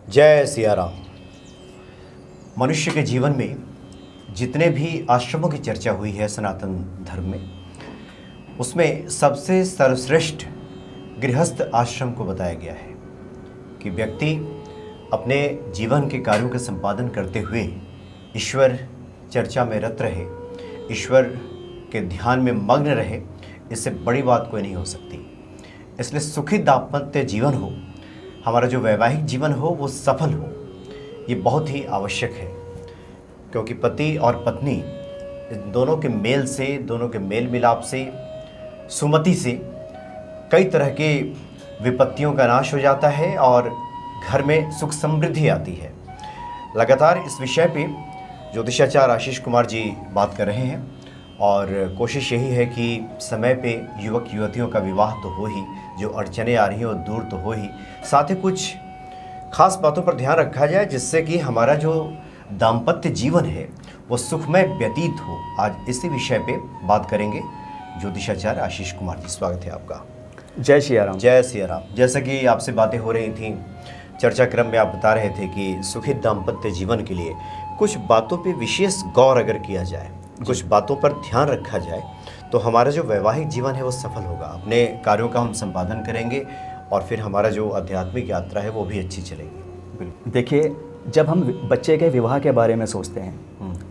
जय सिया राम। मनुष्य के जीवन में जितने भी आश्रमों की चर्चा हुई है सनातन धर्म में, उसमें सबसे सर्वश्रेष्ठ गृहस्थ आश्रम को बताया गया है कि व्यक्ति अपने जीवन के कार्यों के संपादन करते हुए ईश्वर चर्चा में रत रहे, ईश्वर के ध्यान में मग्न रहे। इससे बड़ी बात कोई नहीं हो सकती। इसलिए सुखी दाम्पत्य जीवन हो, हमारा जो वैवाहिक जीवन हो वो सफल हो, ये बहुत ही आवश्यक है। क्योंकि पति और पत्नी इन दोनों के मेल से, दोनों के मेल मिलाप से, सुमति से कई तरह के विपत्तियों का नाश हो जाता है और घर में सुख समृद्धि आती है। लगातार इस विषय पे ज्योतिषाचार्य आशीष कुमार जी बात कर रहे हैं और कोशिश यही है कि समय पे युवक युवतियों का विवाह तो हो ही, जो अड़चने आ रही हैं वो दूर तो हो ही, साथ ही कुछ खास बातों पर ध्यान रखा जाए जिससे कि हमारा जो दाम्पत्य जीवन है वो सुखमय व्यतीत हो। आज इसी विषय पे बात करेंगे। ज्योतिषाचार्य आशीष कुमार जी, स्वागत है आपका। जय सिया राम। जय सिया राम। जैसा कि आपसे बातें हो रही थी, चर्चा क्रम में आप बता रहे थे कि सुखी दाम्पत्य जीवन के लिए कुछ बातों पे विशेष गौर अगर किया जाए, कुछ बातों पर ध्यान रखा जाए तो हमारा जो वैवाहिक जीवन है वो सफल होगा। अपने कार्यों का हम संपादन करेंगे और फिर हमारा जो आध्यात्मिक यात्रा है वो भी अच्छी चलेगी। देखिए, जब हम बच्चे के विवाह के बारे में सोचते हैं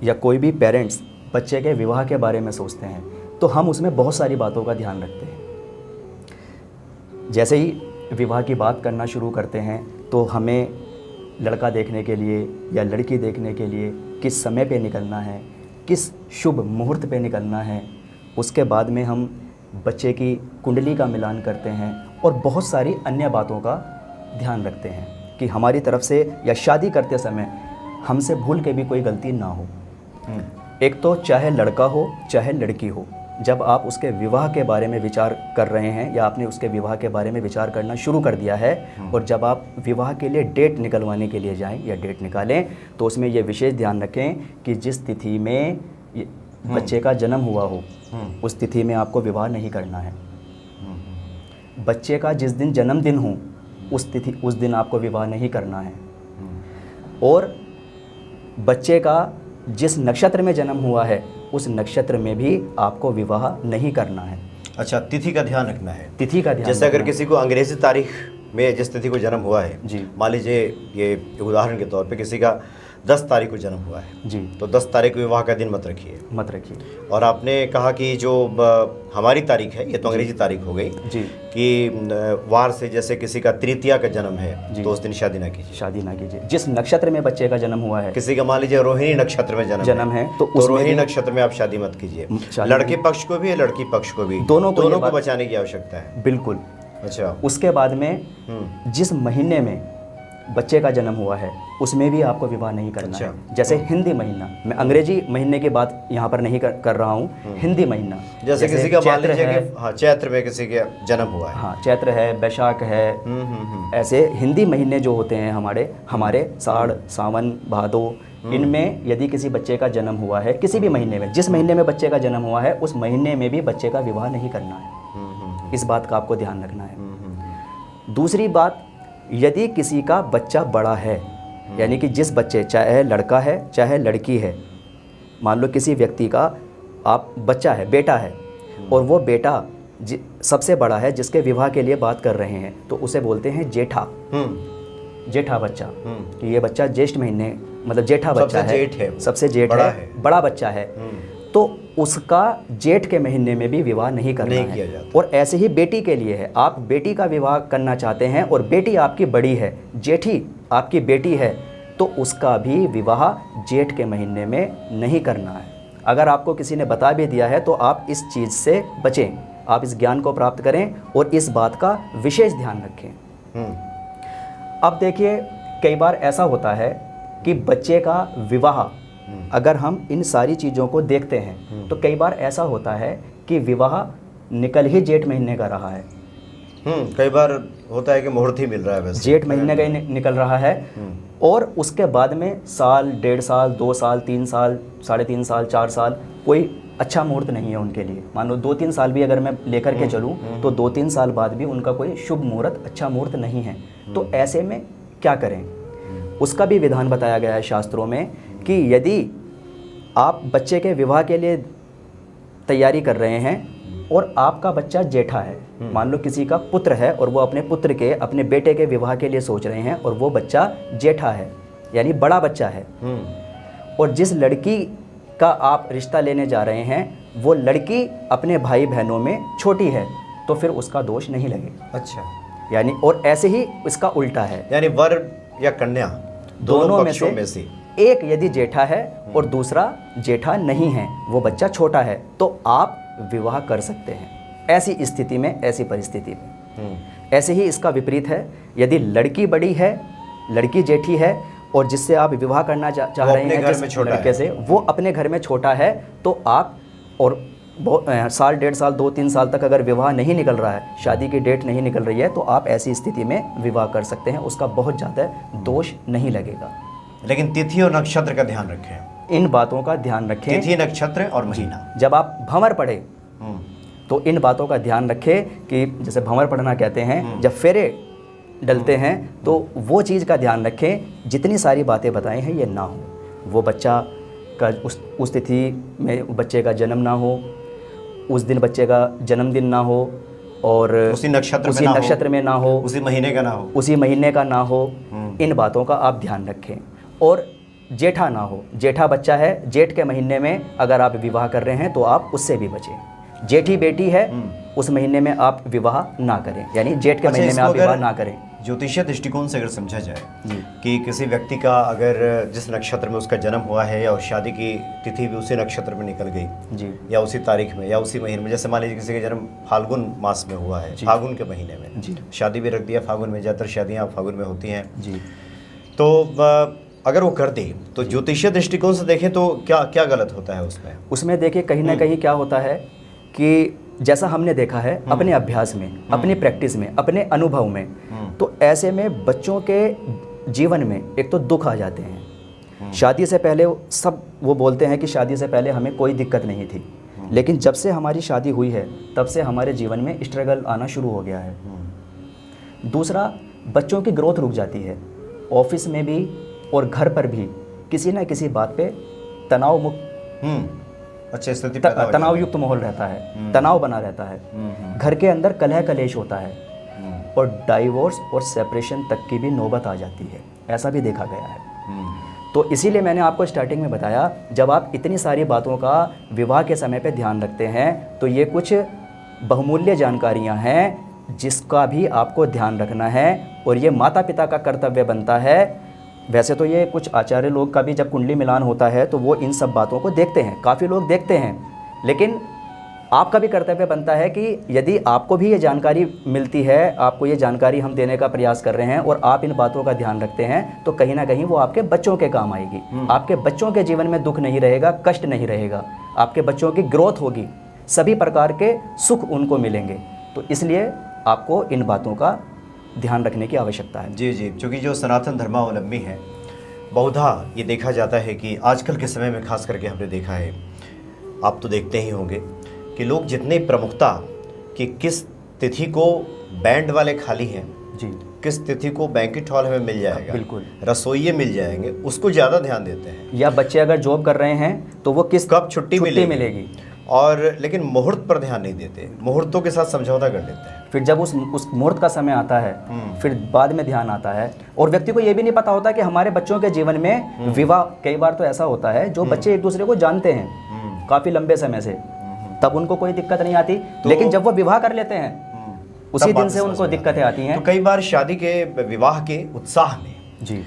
या कोई भी पेरेंट्स बच्चे के विवाह के बारे में सोचते हैं तो हम उसमें बहुत सारी बातों का ध्यान रखते हैं। जैसे ही विवाह की बात करना शुरू करते हैं तो हमें लड़का देखने के लिए या लड़की देखने के लिए किस समय पे निकलना है, किस शुभ मुहूर्त पे निकलना है, उसके बाद में हम बच्चे की कुंडली का मिलान करते हैं और बहुत सारी अन्य बातों का ध्यान रखते हैं कि हमारी तरफ से या शादी करते समय हमसे भूल के भी कोई गलती ना हो। एक तो चाहे लड़का हो चाहे लड़की हो, जब आप उसके विवाह के बारे में विचार कर रहे हैं या आपने उसके विवाह के बारे में विचार करना शुरू कर दिया है और जब आप विवाह के लिए डेट निकलवाने के लिए जाएं या डेट निकालें तो उसमें यह विशेष ध्यान रखें कि जिस तिथि में बच्चे का जन्म हुआ हो उस तिथि में आपको विवाह नहीं करना है। बच्चे का जिस दिन जन्मदिन हो उस दिन आपको विवाह नहीं करना है। और बच्चे का जिस नक्षत्र में जन्म हुआ है उस नक्षत्र में भी आपको विवाह नहीं करना है। अच्छा, तिथि का ध्यान रखना है। तिथि का ध्यान, जैसे अगर किसी को अंग्रेजी तारीख में जिस तिथि को जन्म हुआ है जी, मान लीजिए ये उदाहरण के तौर पे किसी का 10 तारीख को जन्म हुआ है जी, तो 10 तारीख को विवाह का दिन मत रखिए। और आपने कहा कि जो हमारी तारीख है, ये तो अंग्रेजी तारीख हो गई जी, कि वार से जैसे किसी का तृतीया का जन्म है तो उस दिन शादी ना कीजिए। जिस नक्षत्र में बच्चे का जन्म हुआ है, किसी का मान लीजिए रोहिणी नक्षत्र में जन्म है तो रोहिणी नक्षत्र में आप शादी मत कीजिए। लड़के पक्ष को भी लड़की पक्ष को भी, दोनों को बचाने की आवश्यकता है। बिल्कुल। अच्छा, उसके बाद में जिस महीने में बच्चे का जन्म हुआ है उसमें भी आपको विवाह नहीं करना है। जैसे हिंदी महीना, मैं अंग्रेजी महीने की बात यहाँ पर नहीं कर रहा हूँ, हिंदी महीना। जैसे किसी का मान लीजिए कि हाँ, चैत्र में किसी का जन्म हुआ है, हाँ, चैत्र है, बैशाख है, ऐसे हिंदी महीने जो होते हैं हमारे साढ़, सावन, भादो, इनमें यदि किसी बच्चे का जन्म हुआ है किसी भी महीने में, जिस महीने में बच्चे का जन्म हुआ है उस महीने में भी बच्चे का विवाह नहीं करना है। इस बात का आपको ध्यान रखना है। दूसरी बात, यदि किसी का बच्चा बड़ा है, यानी कि जिस बच्चे, चाहे लड़का है चाहे लड़की है, मान लो किसी व्यक्ति का आप बच्चा है, बेटा है, और वो बेटा सबसे बड़ा है जिसके विवाह के लिए बात कर रहे हैं तो उसे बोलते हैं जेठा बच्चा। कि ये बच्चा ज्येष्ठ महीने, मतलब जेठा बच्चा है, सबसे जेठ है, बड़ा बच्चा है, तो उसका जेठ के महीने में भी विवाह नहीं करना है। और ऐसे ही बेटी के लिए है, आप बेटी का विवाह करना चाहते हैं और बेटी आपकी बड़ी है, जेठी आपकी बेटी है, तो उसका भी विवाह जेठ के महीने में नहीं करना है। अगर आपको किसी ने बता भी दिया है तो आप इस चीज़ से बचें, आप इस ज्ञान को प्राप्त करें और इस बात का विशेष ध्यान रखें। अब देखिए, कई बार ऐसा होता है कि बच्चे का विवाह, अगर हम इन सारी चीज़ों को देखते हैं तो कई बार ऐसा होता है कि विवाह निकल ही जेठ महीने का रहा है। कई बार होता है कि मुहूर्त ही मिल रहा है, वैसे जेठ महीने का ही निकल रहा है और उसके बाद में साल, 1.5 साल, 2 साल, 3 साल, 3.5 साल, 4 साल कोई अच्छा मुहूर्त नहीं है उनके लिए। मान लो 2-3 साल भी अगर मैं लेकर के चलूँ तो 2-3 साल बाद भी उनका कोई शुभ मुहूर्त, अच्छा मुहूर्त नहीं है। तो ऐसे में क्या करें? उसका भी विधान बताया गया है शास्त्रों में कि यदि आप बच्चे के विवाह के लिए तैयारी कर रहे हैं और आपका बच्चा जेठा है, मान लो किसी का पुत्र है और वो अपने पुत्र के, अपने बेटे के विवाह के लिए सोच रहे हैं और वो बच्चा जेठा है यानी बड़ा बच्चा है, और जिस लड़की का आप रिश्ता लेने जा रहे हैं वो लड़की अपने भाई बहनों में छोटी है, तो फिर उसका दोष नहीं लगेगा। अच्छा, यानी और ऐसे ही इसका उल्टा है, यानी वर या कन्या दोनों में पक्षों से एक यदि जेठा है और दूसरा जेठा नहीं है, वो बच्चा छोटा है, तो आप विवाह कर सकते हैं ऐसी स्थिति में, ऐसी परिस्थिति में। ऐसे ही इसका विपरीत है, यदि लड़की बड़ी है, लड़की जेठी है और जिससे आप विवाह करना चाह रहे हैं जिस लड़के से, वो अपने घर में छोटा है, तो आप और साल, 1.5 साल, 2-3 साल तक अगर विवाह नहीं निकल रहा है, शादी की डेट नहीं निकल रही है, तो आप ऐसी स्थिति में विवाह कर सकते हैं, उसका बहुत ज़्यादा दोष नहीं लगेगा। लेकिन तिथि और नक्षत्र का ध्यान रखें, इन बातों का ध्यान रखें। तिथि, नक्षत्र और महीना। जब आप भंवर पढ़े तो इन बातों का ध्यान रखें कि जैसे भंवर पढ़ना कहते हैं, जब फेरे डलते हैं तो वो चीज़ का ध्यान रखें, जितनी सारी बातें बताई हैं ये ना हो, वो बच्चा का उस तिथि में बच्चे का जन्म ना हो, उस दिन बच्चे का जन्मदिन ना हो, और उसी नक्षत्र में ना हो, उसी महीने का ना हो, उसी महीने का ना हो। इन बातों का आप ध्यान रखें। और जेठा ना हो, जेठा बच्चा है, जेठ के महीने में अगर आप विवाह कर रहे हैं तो आप उससे भी बचें। जेठी बेटी है, उस महीने में आप विवाह ना करें, यानी जेठ के महीने में आप विवाह ना करें। ज्योतिषीय दृष्टिकोण से अगर समझा जाए कि किसी व्यक्ति का अगर जिस नक्षत्र में उसका जन्म हुआ है और शादी की तिथि भी उसी नक्षत्र में निकल गई जी, या उसी तारीख में या उसी महीने में, जैसे मान लीजिए किसी का जन्म फाल्गुन मास में हुआ है, फागुन के महीने में जी, शादी भी रख दिया फागुन में, ज़्यादातर शादियाँ फागुन में होती हैं जी, तो अगर वो कर दे तो ज्योतिषीय दृष्टिकोण से देखें तो क्या क्या गलत होता है उसमें? उसमें देखिए कहीं ना कहीं क्या होता है कि जैसा हमने देखा है अपने अभ्यास में, अपनी प्रैक्टिस में, अपने अनुभव में, तो ऐसे में बच्चों के जीवन में एक तो दुख आ जाते हैं। शादी से पहले सब वो बोलते हैं कि शादी से पहले हमें कोई दिक्कत नहीं थी, लेकिन जब से हमारी शादी हुई है तब से हमारे जीवन में स्ट्रगल आना शुरू हो गया है। दूसरा, बच्चों की ग्रोथ रुक जाती है, ऑफिस में भी और घर पर भी किसी ना किसी बात पे तनाव मुक्त, अच्छे स्थिति तनाव युक्त माहौल रहता है, तनाव बना रहता है, घर के अंदर कलह कलेश होता है और डाइवोर्स और सेपरेशन तक की भी नौबत आ जाती है, ऐसा भी देखा गया है। तो इसीलिए मैंने आपको स्टार्टिंग में बताया, जब आप इतनी सारी बातों का विवाह के समय पे ध्यान रखते हैं तो ये कुछ बहुमूल्य जानकारियां हैं जिसका भी आपको ध्यान रखना है, और ये माता पिता का कर्तव्य बनता है। वैसे तो ये कुछ आचार्य लोग का भी जब कुंडली मिलान होता है तो वो इन सब बातों को देखते हैं, काफ़ी लोग देखते हैं, लेकिन आपका भी कर्तव्य बनता है कि यदि आपको भी ये जानकारी मिलती है, आपको ये जानकारी हम देने का प्रयास कर रहे हैं और आप इन बातों का ध्यान रखते हैं, तो कहीं ना कहीं वो आपके बच्चों के काम आएगी। आपके बच्चों के जीवन में दुख नहीं रहेगा, कष्ट नहीं रहेगा, आपके बच्चों की ग्रोथ होगी, सभी प्रकार के सुख उनको मिलेंगे। तो इसलिए आपको इन बातों का ध्यान रखने की आवश्यकता है। जी जी, क्योंकि जो सनातन धर्मावलंबी हैं, बहुधा ये देखा जाता है कि आजकल के समय में खास करके हमने देखा है, आप तो देखते ही होंगे कि लोग जितनी प्रमुखता कि किस तिथि को बैंड वाले खाली हैं जी, किस तिथि को बैंकेट हॉल में मिल जाएगा, बिल्कुल रसोइये मिल जाएंगे, उसको ज़्यादा ध्यान देते हैं। या बच्चे अगर जॉब कर रहे हैं तो वो किस कब छुट्टी मिलेगी, और लेकिन मुहूर्त पर ध्यान नहीं देते, मुहूर्तों के साथ समझौता कर लेते हैं। फिर जब उस मुहूर्त का समय आता है फिर बाद में ध्यान आता है, और व्यक्ति को ये भी नहीं पता होता कि हमारे बच्चों के जीवन में विवाह, कई बार तो ऐसा होता है जो बच्चे एक दूसरे को जानते हैं काफ़ी लंबे समय से, तब उनको कोई दिक्कत नहीं आती, लेकिन जब वो विवाह कर लेते हैं उसी दिन से उनको दिक्कतें आती हैं। तो कई बार शादी के विवाह के उत्साह में जी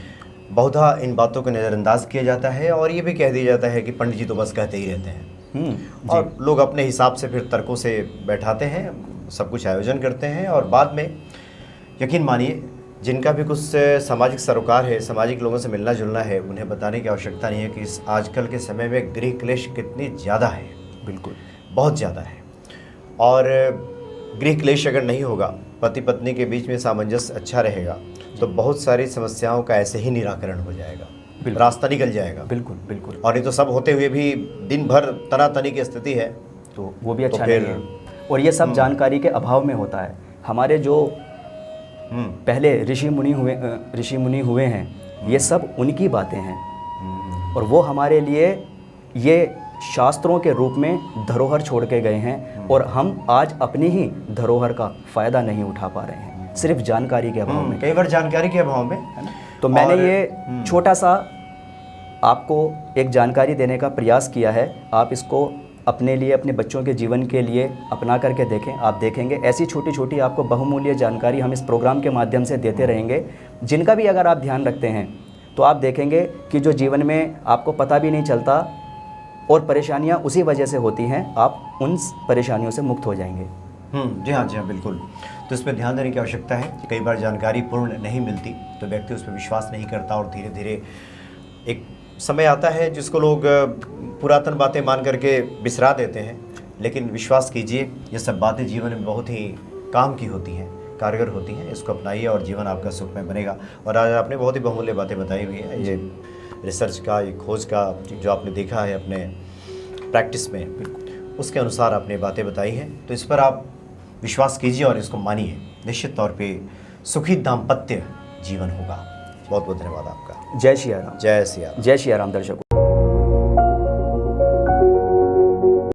बहुधा इन बातों को नज़रअंदाज किया जाता है और ये भी कह दिया जाता है कि पंडित जी तो बस कहते ही रहते हैं, और लोग अपने हिसाब से फिर तर्कों से बैठाते हैं, सब कुछ आयोजन करते हैं, और बाद में यकीन मानिए जिनका भी कुछ सामाजिक सरोकार है, सामाजिक लोगों से मिलना जुलना है, उन्हें बताने की आवश्यकता नहीं है कि इस आजकल के समय में गृह क्लेश कितनी ज़्यादा है। बिल्कुल, बहुत ज़्यादा है। और गृह क्लेश अगर नहीं होगा, पति पत्नी के बीच में सामंजस्य अच्छा रहेगा, तो बहुत सारी समस्याओं का ऐसे ही निराकरण हो जाएगा, रास्ता निकल जाएगा। बिल्कुल बिल्कुल। और ये तो सब होते हुए भी दिन भर तनातनी की स्थिति है, तो वो भी अच्छा नहीं है, और ये सब जानकारी के अभाव में होता है। हमारे जो पहले ऋषि मुनि हुए हैं, ये सब उनकी बातें हैं और वो हमारे लिए ये शास्त्रों के रूप में धरोहर छोड़ के गए हैं और हम आज अपनी ही धरोहर का फ़ायदा नहीं उठा पा रहे हैं, सिर्फ जानकारी के अभाव में। कई बार जानकारी के अभाव में, है ना? तो मैंने ये छोटा सा आपको एक जानकारी देने का प्रयास किया है। आप इसको अपने लिए, अपने बच्चों के जीवन के लिए अपना करके देखें। आप देखेंगे ऐसी छोटी छोटी आपको बहुमूल्य जानकारी हम इस प्रोग्राम के माध्यम से देते रहेंगे, जिनका भी अगर आप ध्यान रखते हैं तो आप देखेंगे कि जो जीवन में आपको पता भी नहीं चलता और परेशानियां उसी वजह से होती हैं, आप उन परेशानियों से मुक्त हो जाएंगे। जी हाँ बिल्कुल। तो इस पर ध्यान देने की आवश्यकता है। कई बार जानकारी पूर्ण नहीं मिलती तो व्यक्ति उस पर विश्वास नहीं करता और धीरे धीरे एक समय आता है जिसको लोग पुरातन बातें मान करके बिसरा देते हैं। लेकिन विश्वास कीजिए, ये सब बातें जीवन में बहुत ही काम की होती हैं, कारगर होती हैं। इसको अपनाइए और जीवन आपका सुखमय बनेगा। और आज आपने बहुत ही बहुमूल्य बातें बताई हुई हैं। ये रिसर्च का, ये खोज का जो आपने देखा है अपने प्रैक्टिस में, उसके अनुसार आपने बातें बताई हैं। तो इस पर आप विश्वास कीजिए और इसको मानिए। निश्चित तौर पे सुखी दाम्पत्य जीवन होगा। बहुत बहुत धन्यवाद आपका। जय श्री राम। जय श्री राम। जय श्री राम दर्शकों।